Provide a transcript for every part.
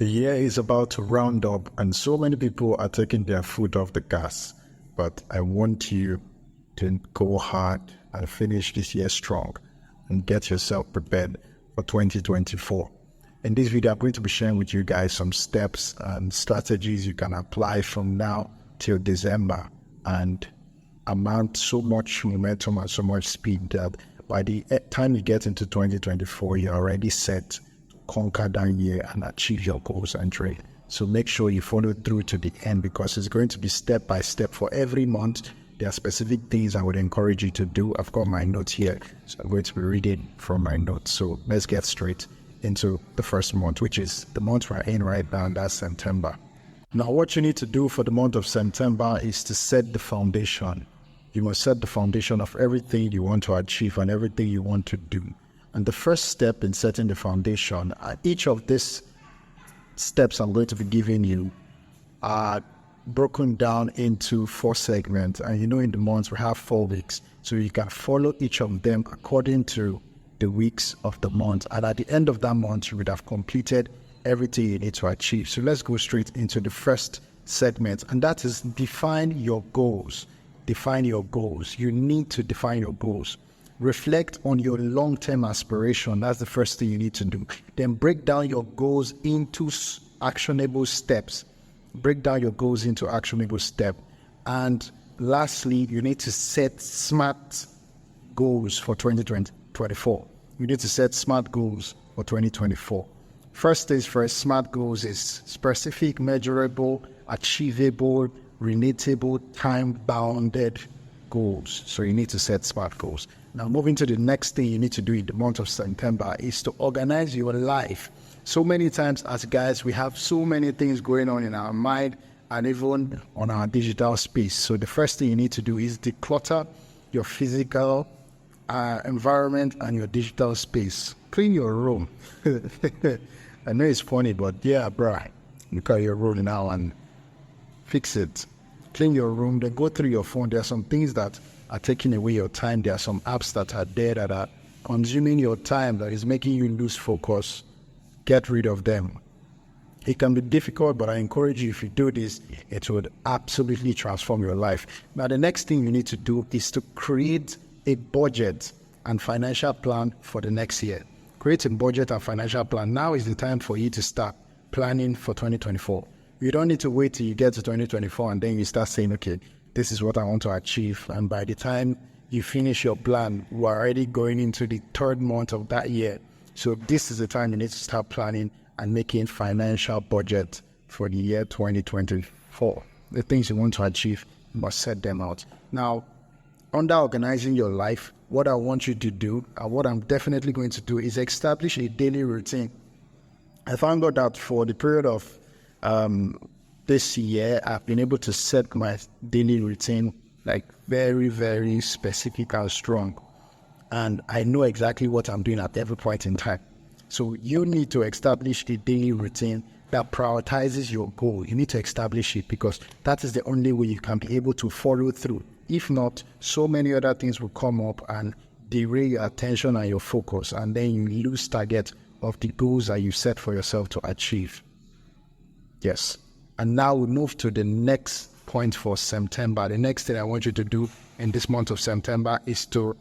The year is about to round up and so many people are taking their foot off the gas. But I want you to go hard and finish this year strong and get yourself prepared for 2024. In this video, I'm going to be sharing with you guys some steps and strategies you can apply from now till December and amount so much momentum and so much speed that by the time you get into 2024, you're already set conquer that year and achieve your goals and dreams. So make sure you follow through to the end because it's going to be step by step for every month. There are specific things I would encourage you to do. I've got my notes here, so I'm going to be reading from my notes. So let's get straight into the first month, which is the month we're in right now, and that's September. Now, what you need to do for the month of September is to set the foundation. You must set the foundation of everything you want to achieve and everything you want to do. And the first step in setting the foundation, each of these steps I'm going to be giving you are broken down into 4 segments. And you know, in the months we have 4 weeks. So you can follow each of them according to the weeks of the month. And at the end of that month, you would have completed everything you need to achieve. So let's go straight into the first segment. And that is define your goals. Define your goals. You need to define your goals. Reflect on your long-term aspiration. That's the first thing you need to do. Then break down your goals into actionable steps. Break down your goals into actionable steps. And lastly, you need to set SMART goals for 2024. You need to set SMART goals for 2024. First things first, SMART goals is specific, measurable, achievable, relatable, time-bounded goals. So you need to set SMART goals. Now, moving to the next thing you need to do in the month of September is to organize your life. So many times as guys, we have so many things going on in our mind and even on our digital space. So the first thing you need to do is declutter your physical environment and your digital space. Clean your room. I know it's funny, but yeah, bro, look at your room now and fix it. Clean your room, then go through your phone. There are some things that are taking away your time. There are some apps that are there that are consuming your time, that is making you lose focus. Get rid of them. It can be difficult, but I encourage you, if you do this, it would absolutely transform your life. Now, the next thing you need to do is to create a budget and financial plan for the next year. Create a budget and financial plan. Now is the time for you to start planning for 2024. You don't need to wait till you get to 2024 and then you start saying, okay, this is what I want to achieve. And by the time you finish your plan, we're already going into the 3rd month of that year. So this is the time you need to start planning and making financial budget for the year 2024. The things you want to achieve, you must set them out. Now, under organizing your life, what I want you to do, and what I'm definitely going to do, is establish a daily routine. I found out that for the period of this year, I've been able to set my daily routine like very, very specific and strong. And I know exactly what I'm doing at every point in time. So you need to establish a daily routine that prioritizes your goal. You need to establish it because that is the only way you can be able to follow through. If not, so many other things will come up and derail your attention and your focus, and then you lose target of the goals that you set for yourself to achieve. Yes. And now we move to the next point for September. The next thing I want you to do in this month of September is to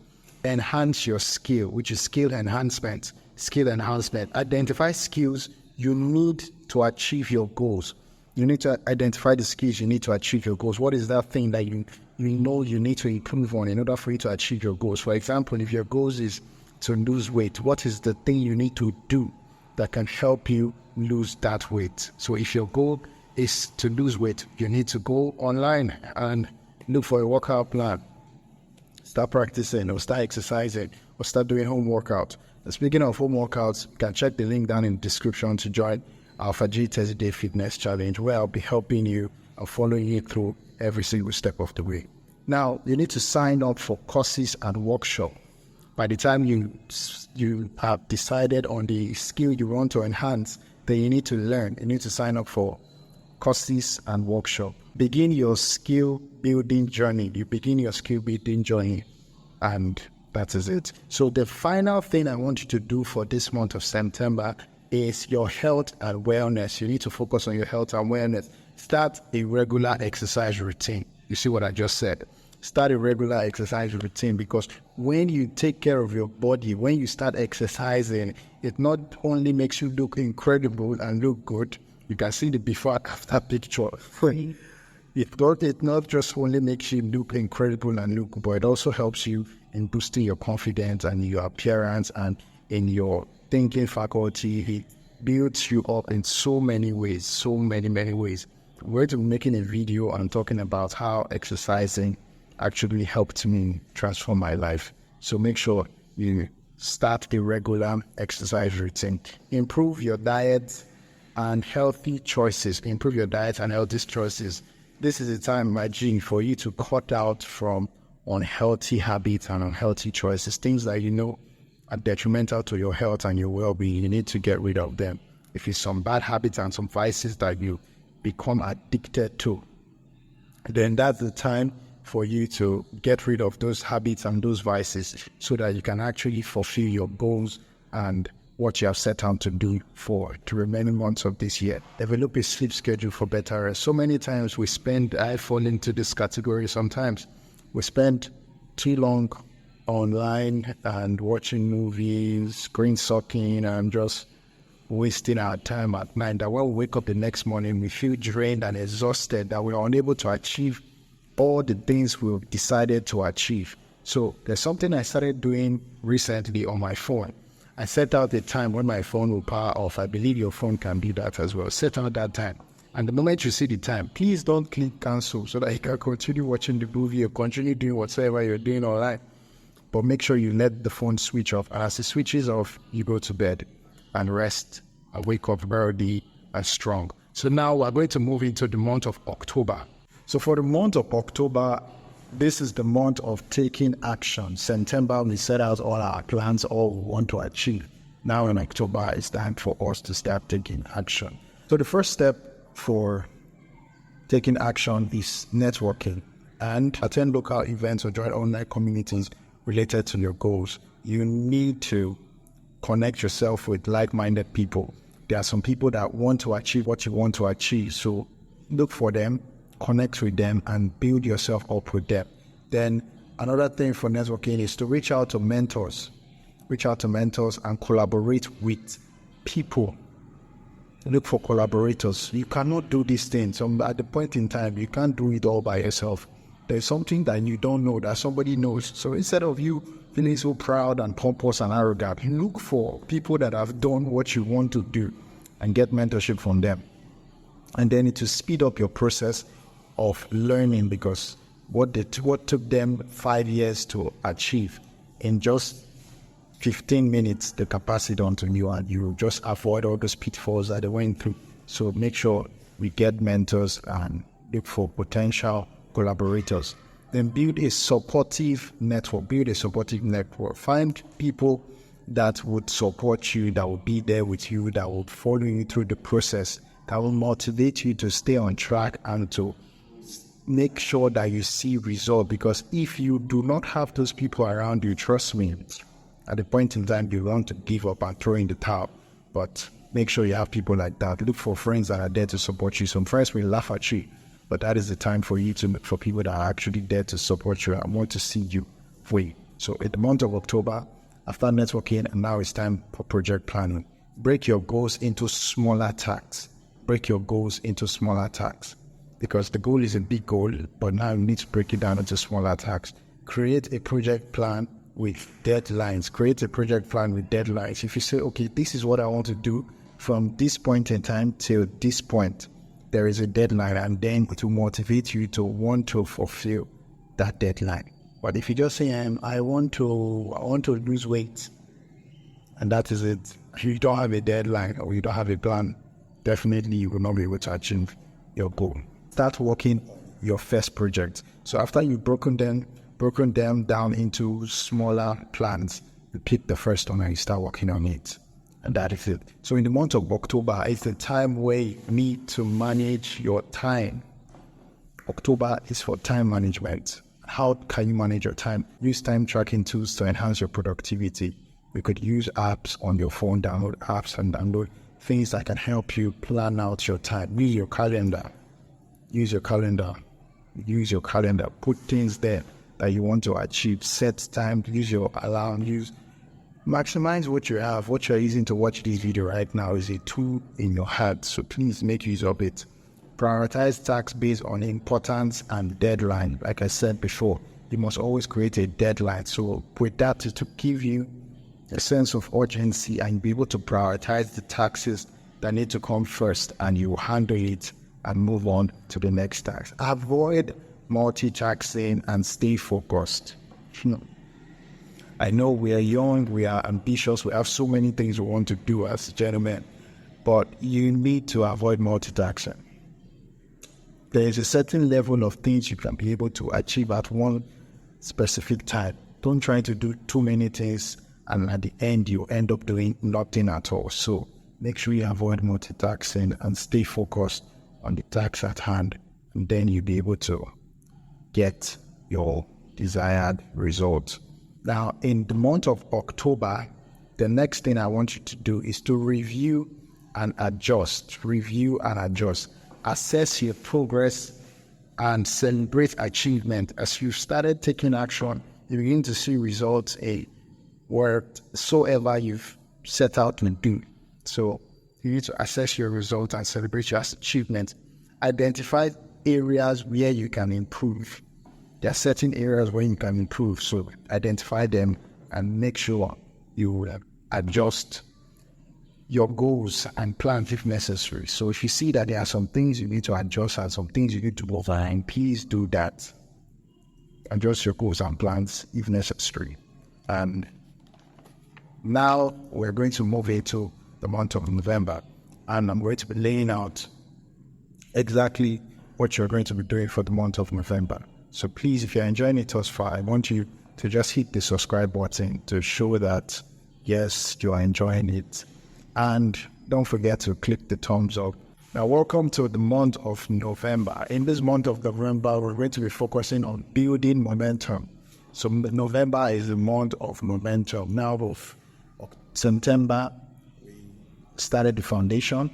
enhance your skill, which is skill enhancement. Skill enhancement. Identify skills you need to achieve your goals. You need to identify the skills you need to achieve your goals. What is that thing that you know you need to improve on in order for you to achieve your goals? For example, if your goals is to lose weight, what is the thing you need to do that can help you lose that weight? So if your goal is to lose weight, you need to go online and look for a workout plan. Start practicing or start exercising or start doing home workout. And speaking of home workouts, you can check the link down in the description to join AlphaJ 30-day fitness challenge, where I'll be helping you and following you through every single step of the way. Now, you need to sign up for courses and workshops. By the time you have decided on the skill you want to enhance, then you need to learn. You need to sign up for courses and workshops. Begin your skill building journey. You begin your skill building journey, and that is it. So the final thing I want you to do for this month of September is your health and wellness. You need to focus on your health and wellness. Start a regular exercise routine. You see what I just said? Start a regular exercise routine, because when you take care of your body, when you start exercising, it not only makes you look incredible and look good. You can see the before and after picture. It not just only makes you look incredible and look good, but it also helps you in boosting your confidence and your appearance and in your thinking faculty. It builds you up in so many ways, so many ways. We're going to be making a video and talking about how exercising actually helped me transform my life. So make sure you start a regular exercise routine. Improve your diet and healthy choices. Improve your diet and healthy choices. This is a time, my G, for you to cut out from unhealthy habits and unhealthy choices, things that you know are detrimental to your health and your well-being. You need to get rid of them. If it's some bad habits and some vices that you become addicted to, then that's the time for you to get rid of those habits and those vices, so that you can actually fulfill your goals and what you have set out to do for the remaining months of this year. Develop a sleep schedule for better rest. So many times I fall into this category sometimes. We spend too long online and watching movies, screen sucking, and just wasting our time at night, that when we wake up the next morning, we feel drained and exhausted, that we are unable to achieve all the things we've decided to achieve. So there's something I started doing recently on my phone. I set out the time when my phone will power off. I believe your phone can do that as well. Set out that time. And the moment you see the time, please don't click cancel, so that you can continue watching the movie or continue doing whatever you're doing online. But make sure you let the phone switch off. And as it switches off, you go to bed and rest and wake up very and strong. So now we're going to move into the month of October. So for the month of October, this is the month of taking action. September, we set out all our plans, all we want to achieve. Now in October, it's time for us to start taking action. So the first step for taking action is networking and attend local events or join online communities related to your goals. You need to connect yourself with like-minded people. There are some people that want to achieve what you want to achieve. So look for them, connect with them, and build yourself up with them. Then another thing for networking is to reach out to mentors. Reach out to mentors and collaborate with people. Look for collaborators. You cannot do these things. At the point in time, you can't do it all by yourself. There's something that you don't know that somebody knows. So instead of you feeling so proud and pompous and arrogant, look for people that have done what you want to do and get mentorship from them. And then it will speed up your process of learning, because what took them 5 years to achieve, in just 15 minutes, the capacity onto you, and you just avoid all those pitfalls that they went through. So make sure we get mentors and look for potential collaborators. Then build a supportive network. Find people that would support you, that will be there with you, that will follow you through the process, that will motivate you to stay on track and to make sure that you see results. Because if you do not have those people around you, trust me, at the point in time you want to give up and throw in the towel. But make sure you have people like that. Look for friends that are there to support you. Some friends will laugh at you, but that is the time for you to look for people that are actually there to support you and want to see you free. So in the month of October, after networking, and now it's time for project planning. Break your goals into smaller tasks. Because the goal is a big goal, but now you need to break it down into smaller tasks. Create a project plan with deadlines. If you say, okay, this is what I want to do from this point in time till this point, there is a deadline, and then it will motivate you to want to fulfill that deadline. But if you just say, I want to lose weight, and that is it, you don't have a deadline or you don't have a plan, definitely you will not be able to achieve your goal. Start working your first project. So after you've broken them down into smaller plans, you pick the first one and you start working on it. And that is it. So in the month of October, it's the time where you need to manage your time. October is for time management. How can you manage your time? Use time tracking tools to enhance your productivity. You could use apps on your phone, download apps and download things that can help you plan out your time. Use your calendar. Use your calendar. Use your calendar. Put things there that you want to achieve. Set time. Use your alarm. Maximize what you have. What you're using to watch this video right now is a tool in your hand. So please make use of it. Prioritize tasks based on importance and deadline. Like I said before, you must always create a deadline. So with that, to give you a sense of urgency and be able to prioritize the tasks that need to come first, and you handle it and move on to the next task. Avoid multitasking and stay focused. I know we are young, we are ambitious, we have so many things we want to do as gentlemen, but you need to avoid multitasking. There is a certain level of things you can be able to achieve at one specific time. Don't try to do too many things, and at the end, you end up doing nothing at all. So make sure you avoid multitasking and stay focused on the task at hand, and then you'll be able to get your desired result. Now, in the month of October, the next thing I want you to do is to review and adjust. Review and adjust. Assess your progress and celebrate achievement. As you've started taking action, you begin to see results whatsoever you've set out to do. So you need to assess your results and celebrate your achievement. Identify areas where you can improve. There are certain areas where you can improve, so identify them and make sure you adjust your goals and plans if necessary. So if you see that there are some things you need to adjust and some things you need to move on, please do that. Adjust your goals and plans if necessary. And now we're going to move into the month of November, and I'm going to be laying out exactly what you're going to be doing for the month of November. So please, if you're enjoying it thus far, I want you to just hit the subscribe button to show that, yes, you are enjoying it. And don't forget to click the thumbs up. Now, welcome to the month of November. In this month of November, we're going to be focusing on building momentum. So November is the month of momentum. Now, of September, we started the foundation.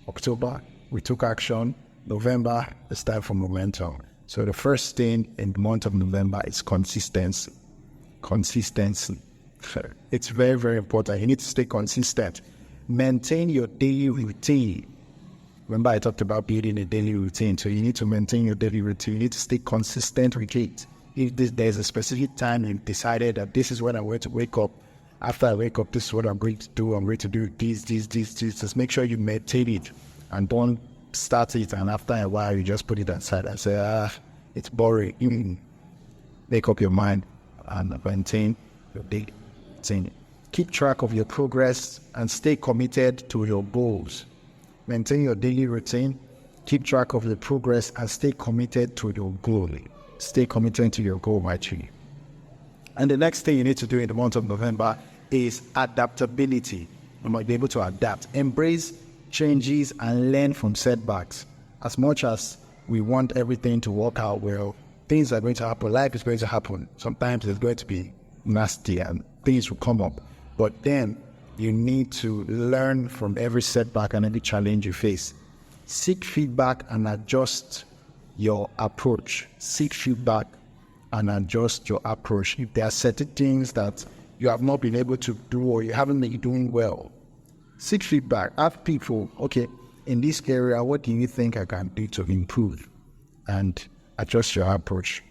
October, we took action. November, it's time for momentum. So the first thing in the month of November is consistency. Consistency. It's very, very important. You need to stay consistent. Maintain your daily routine. Remember, I talked about building a daily routine. So you need to maintain your daily routine. You need to stay consistent with it. If there's a specific time you decided that this is when I'm going to wake up, after I wake up, this is what I'm going to do. I'm going to do this. Just make sure you maintain it and don't start it. And after a while, you just put it aside and say, it's boring. Make up your mind and maintain your daily routine. Keep track of your progress and stay committed to your goals. Maintain your daily routine. Keep track of the progress and stay committed to your goal. Stay committed to your goal, my tree. And the next thing you need to do in the month of November is adaptability. You might be able to adapt. Embrace changes and learn from setbacks. As much as we want everything to work out well, things are going to happen. Life is going to happen. Sometimes it's going to be nasty and things will come up. But then you need to learn from every setback and every challenge you face. Seek feedback and adjust your approach. Seek feedback and adjust your approach. If there are certain things that you have not been able to do or you haven't been doing well, seek feedback. Ask people, okay, in this area, what do you think I can do to improve? And adjust your approach.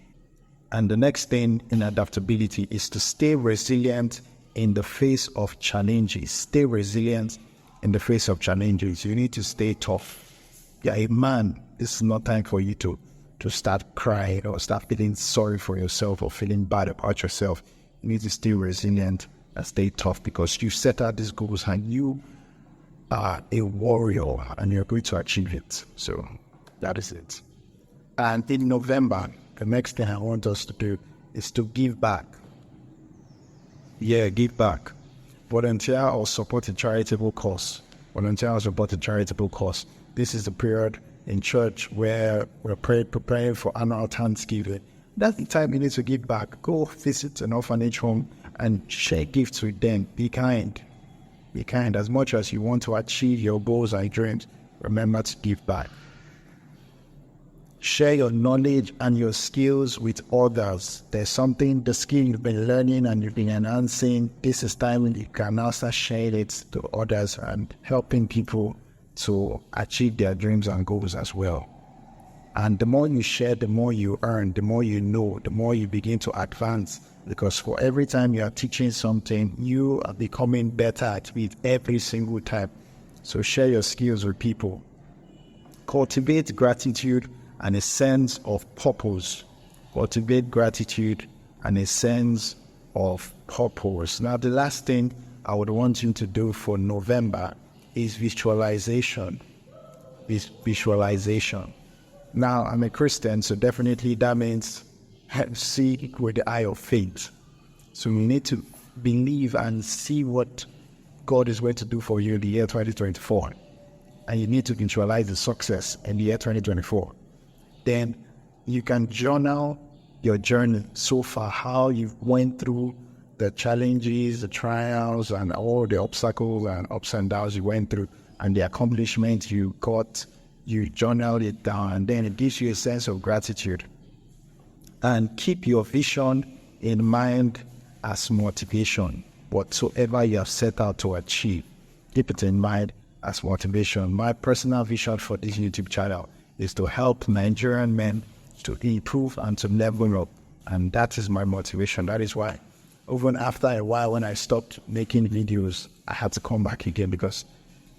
And the next thing in adaptability is to stay resilient in the face of challenges. Stay resilient in the face of challenges. You need to stay tough. You're a man. This is not time for you to start crying or start feeling sorry for yourself or feeling bad about yourself. You need to stay resilient and stay tough because you set out these goals and you are a warrior and you're going to achieve it. So that is it. And in November, the next thing I want us to do is to give back. Yeah, give back. Volunteer or support a charitable cause. Volunteer or support a charitable cause. This is the period in church where we're preparing for annual Thanksgiving. That's the time you need to give back. Go visit an orphanage home and share gifts with them. Be kind. Be kind. As much as you want to achieve your goals and dreams, remember to give back. Share your knowledge and your skills with others. There's something, the skill you've been learning and you've been enhancing. This is time when you can now start sharing it to others and helping people to achieve their dreams and goals as well. And the more you share, the more you earn, the more you know, the more you begin to advance. Because for every time you are teaching something, you are becoming better at it every single time. So share your skills with people. Cultivate gratitude and a sense of purpose. Cultivate gratitude and a sense of purpose. Now, the last thing I would want you to do for November is visualization. Visualization. Now, I'm a Christian, so definitely that means see with the eye of faith. So you need to believe and see what God is going to do for you in the year 2024. And you need to visualize the success in the year 2024. Then you can journal your journey so far, how you went through the challenges, the trials, and all the obstacles and ups and downs you went through, and the accomplishments you got. You journal it down, and then it gives you a sense of gratitude. And keep your vision in mind as motivation. Whatsoever you have set out to achieve, keep it in mind as motivation. My personal vision for this YouTube channel is to help Nigerian men to improve and to level up. And that is my motivation. That is why, even after a while, when I stopped making videos, I had to come back again, because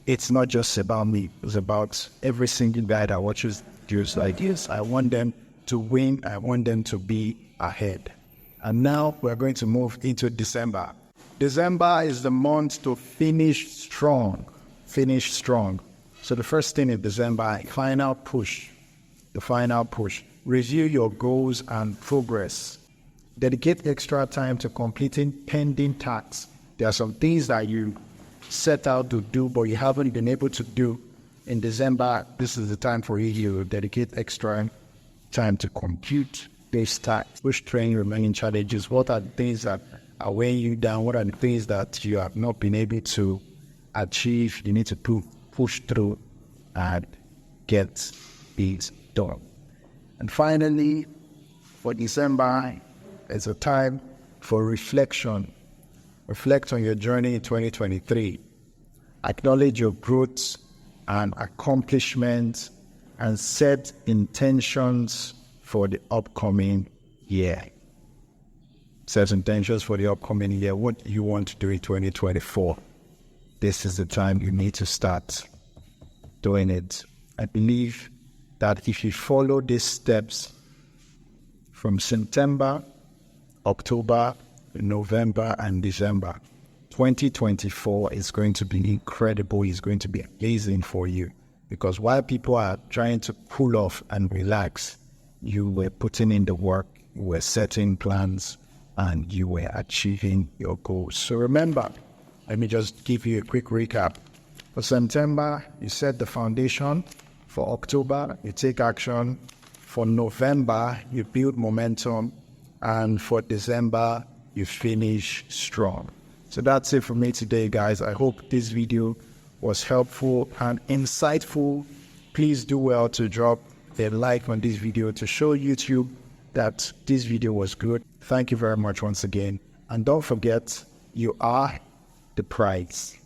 it's not just about me. It's about every single guy that watches videos like this. I want them to win. I want them to be ahead. And now we're going to move into December. December is the month to finish strong. Finish strong. So the first thing in December, final push. The final push. Review your goals and progress. Dedicate extra time to completing pending tasks. There are some things that you set out to do, but you haven't been able to do. In December, this is the time for you to dedicate extra time to compute these tasks. Which train remaining challenges? What are the things that are weighing you down? What are the things that you have not been able to achieve? You need to push through and get it done. And finally, for December, it's a time for reflection. Reflect on your journey in 2023. Acknowledge your growth and accomplishments, and set intentions for the upcoming year. Set intentions for the upcoming year. What you want to do in 2024. This is the time you need to start doing it. I believe that if you follow these steps from September, October, November, and December, 2024 is going to be incredible. It's going to be amazing for you, because while people are trying to cool off and relax, you were putting in the work, you were setting plans, and you were achieving your goals. So remember, let me just give you a quick recap. For September, you set the foundation. For October, you take action. For November, you build momentum. And for December, you finish strong. So that's it for me today, guys. I hope this video was helpful and insightful. Please do well to drop a like on this video to show YouTube that this video was good. Thank you very much once again. And don't forget, you are the prize.